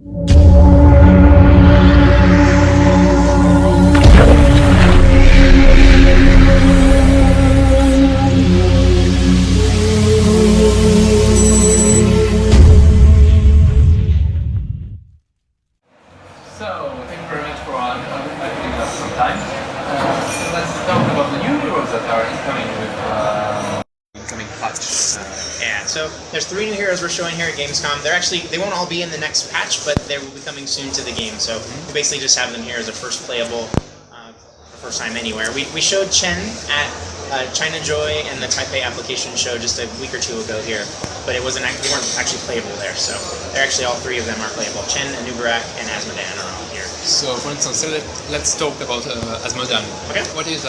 So, thank you very much for giving us some time. Let's talk about the new heroes that are incoming with incoming patch. Yeah, so there's 3 new heroes we're showing here at GamesCom. They won't all be in the next patch, but they will be coming soon to the game. So we basically just have them here as a first playable, first time anywhere. We showed Chen at China Joy and the Taipei application show just a week or 2 ago here, but they weren't actually playable there. So they're actually all 3 of them are playable. Chen, Anub'arak, and Azmodan are all here. So, for instance, let's talk about Azmodan. Okay. What is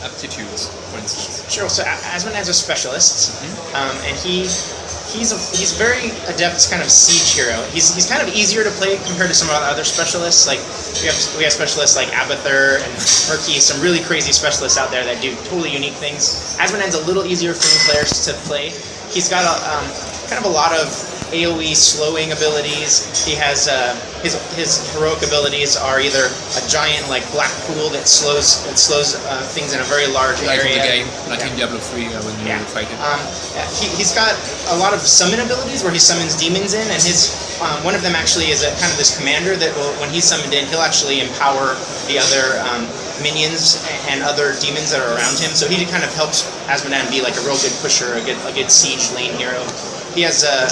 aptitudes, for instance? Sure. So Azmodan's a specialist, and he's very adept kind of siege hero. He's kind of easier to play compared to some of our other specialists. Like we have specialists like Abathur and Murky, some really crazy specialists out there that do totally unique things. Azmodan's a little easier for new players to play. He's got kind of a lot of AoE slowing abilities. He has his heroic abilities are either a giant like black pool that slows things in a very large like area. Like in the game, like in Diablo 3 when you fight it. He's got a lot of summon abilities where he summons demons in, and his one of them actually is kind of this commander that will, when he's summoned in, he'll actually empower the other minions and other demons that are around him. So he kind of helps Azmodan be like a real good pusher, a good siege lane hero. He has a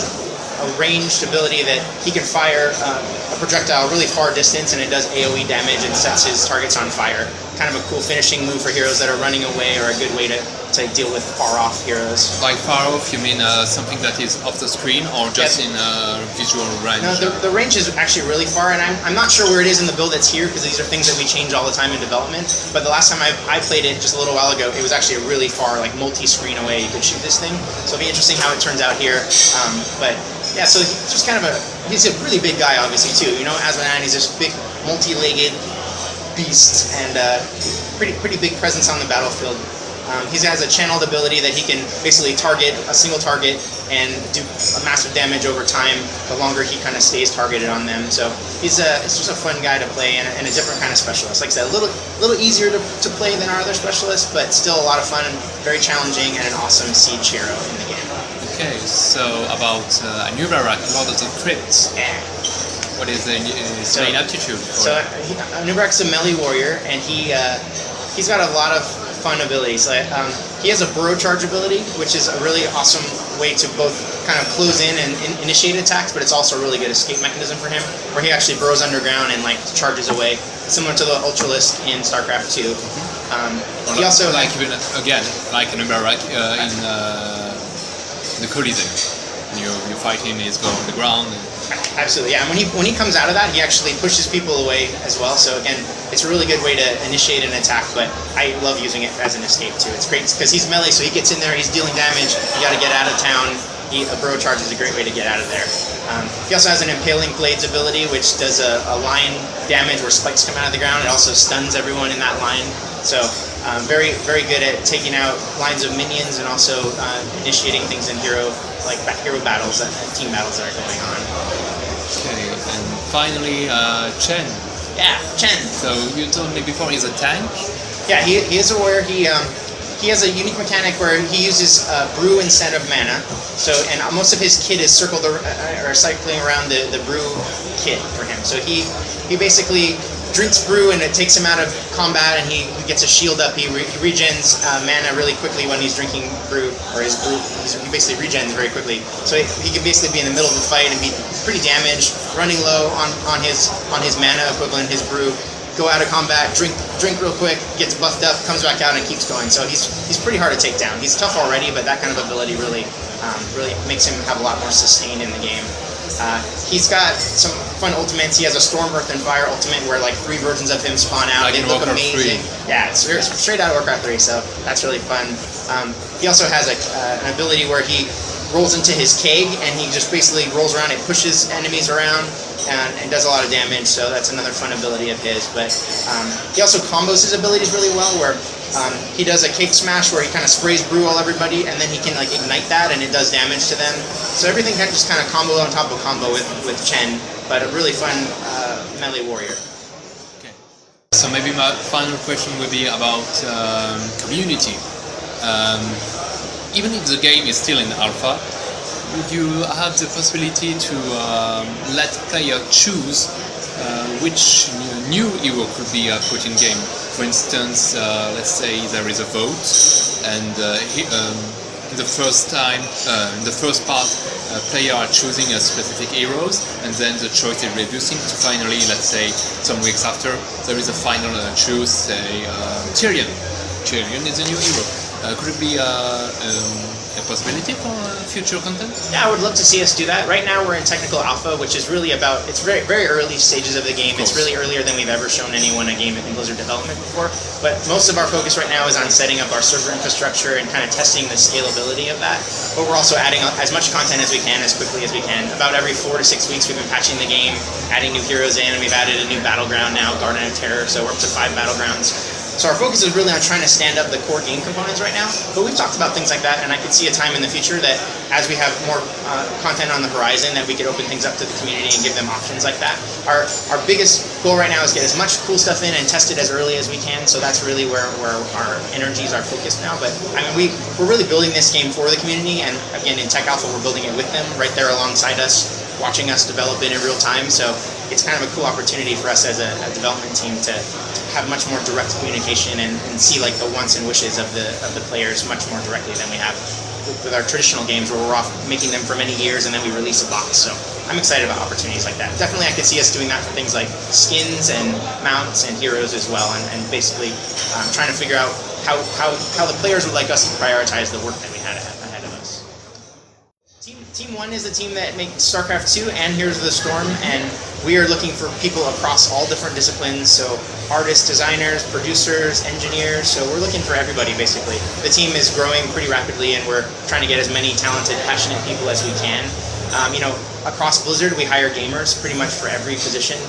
ranged ability that he can fire a projectile really far distance, and it does AoE damage and sets his targets on fire. Kind of a cool finishing move for heroes that are running away, or a good way to deal with far-off heroes. By far off, you mean something that is off the screen, or just in visual range? No, the range is actually really far, and I'm not sure where it is in the build that's here, because these are things that we change all the time in development. But the last time I played it, just a little while ago, it was actually a really far, like multi-screen away you could shoot this thing. So it'll be interesting how it turns out here. But yeah, so he's just kind of he's a really big guy, obviously, too. You know, Azmodan, he's this big, multi-legged beast, and pretty big presence on the battlefield. He has a channeled ability that he can basically target a single target and do a massive damage over time, the longer he kind of stays targeted on them. So it's just a fun guy to play, and a different kind of specialist. Like I said, a little easier to play than our other specialists, but still a lot of fun, and very challenging, and an awesome siege hero in the game. Okay, so about Anub'arak, Warlords of Draenor. Yeah. What is the main aptitude? Anub'arak's a melee warrior, and he's got a lot of fun abilities. Like, he has a burrow charge ability, which is a really awesome way to both kind of close in and initiate attacks, but it's also a really good escape mechanism for him, where he actually burrows underground and like charges away, similar to the Ultralisk in StarCraft 2. He also like like Anub'arak in the Coliseum. You fight him, he's going on the ground. Absolutely, yeah. And when he comes out of that, he actually pushes people away as well. So again, it's a really good way to initiate an attack. But I love using it as an escape too. It's great because he's melee, so he gets in there, he's dealing damage. You got to get out of town. A burrow charge is a great way to get out of there. He also has an impaling blades ability, which does a line damage where spikes come out of the ground. It also stuns everyone in that line. So very good at taking out lines of minions, and also initiating things in hero battles, team battles that are going on. Okay, and finally Chen. Yeah, Chen. So you told me before he's a tank. Yeah, he is aware. He has a unique mechanic where he uses brew instead of mana. So, and most of his kit is circled or cycling around the brew kit for him. So he basically drinks brew, and it takes him out of combat, and he gets a shield up. He regens mana really quickly when he's drinking brew, or his brew. He basically regens very quickly. So he can basically be in the middle of the fight and be pretty damaged, running low on his mana equivalent, his brew. Go out of combat, drink real quick, gets buffed up, comes back out, and keeps going. So he's pretty hard to take down. He's tough already, but that kind of ability really makes him have a lot more sustain in the game. He's got some fun ultimates. He has a Storm, Earth, and Fire ultimate where like 3 versions of him spawn out. Like they look amazing. 3. Yeah, it's straight out of Warcraft 3, so that's really fun. He also has an ability where he rolls into his keg, and he just basically rolls around and pushes enemies around and does a lot of damage, so that's another fun ability of his. But he also combos his abilities really well, where he does a cake smash where he kind of sprays brew all everybody, and then he can like ignite that, and it does damage to them. So everything just kind of combo on top of combo with Chen. but a really fun melee warrior. Okay. So maybe my final question would be about community. Even if the game is still in alpha, would you have the possibility to let players choose which new hero could be put in game? For instance, let's say there is a vote, and in the first part, players are choosing a specific heroes, and then the choice is reducing to finally, let's say, some weeks after, there is a final choose, say, Tyrion. Tyrion is a new hero. Could it be a possibility for future content? Yeah, I would love to see us do that. Right now we're in technical alpha, which is really about, it's very, very early stages of the game. It's really earlier than we've ever shown anyone a game in Blizzard development before. But most of our focus right now is on setting up our server infrastructure and kind of testing the scalability of that. But we're also adding as much content as we can, as quickly as we can. About every 4 to 6 weeks we've been patching the game, adding new heroes in, and we've added a new battleground now, Garden of Terror, so we're up to 5 battlegrounds. So our focus is really on trying to stand up the core game components right now, but we've talked about things like that, and I could see a time in the future that as we have more content on the horizon, that we could open things up to the community and give them options like that. Our biggest goal right now is get as much cool stuff in and test it as early as we can, so that's really where our energies are focused now. But I mean, we're really building this game for the community, and again, in Tech Alpha, we're building it with them, right there alongside us, watching us develop it in real time, so it's kind of a cool opportunity for us as a development team to have much more direct communication and see like the wants and wishes of the players much more directly than we have with our traditional games, where we're off making them for many years and then we release a box. So I'm excited about opportunities like that. Definitely I could see us doing that for things like skins and mounts and heroes as well, and basically trying to figure out how the players would like us to prioritize the work that we had ahead of us. Team 1 is the team that makes StarCraft 2 and Heroes of the Storm, and we are looking for people across all different disciplines, so artists, designers, producers, engineers, so we're looking for everybody basically. The team is growing pretty rapidly, and we're trying to get as many talented, passionate people as we can. Across Blizzard we hire gamers pretty much for every position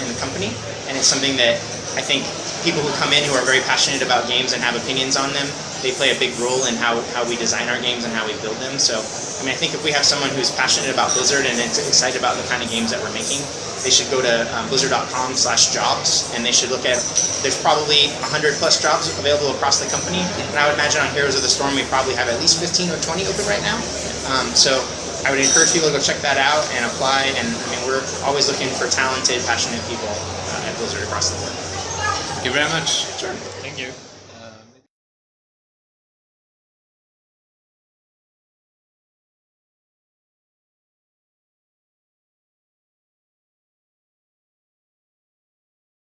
in the company, and it's something that I think people who come in who are very passionate about games and have opinions on them, they play a big role in how we design our games and how we build them. So, I mean, I think if we have someone who's passionate about Blizzard and is excited about the kind of games that we're making, they should go to blizzard.com/jobs, and they should look at, there's probably 100 plus jobs available across the company, and I would imagine on Heroes of the Storm we probably have at least 15 or 20 open right now. So I would encourage people to go check that out and apply, and I mean, we're always looking for talented, passionate people at Blizzard across the board. Thank you very much. Sure. Thank you.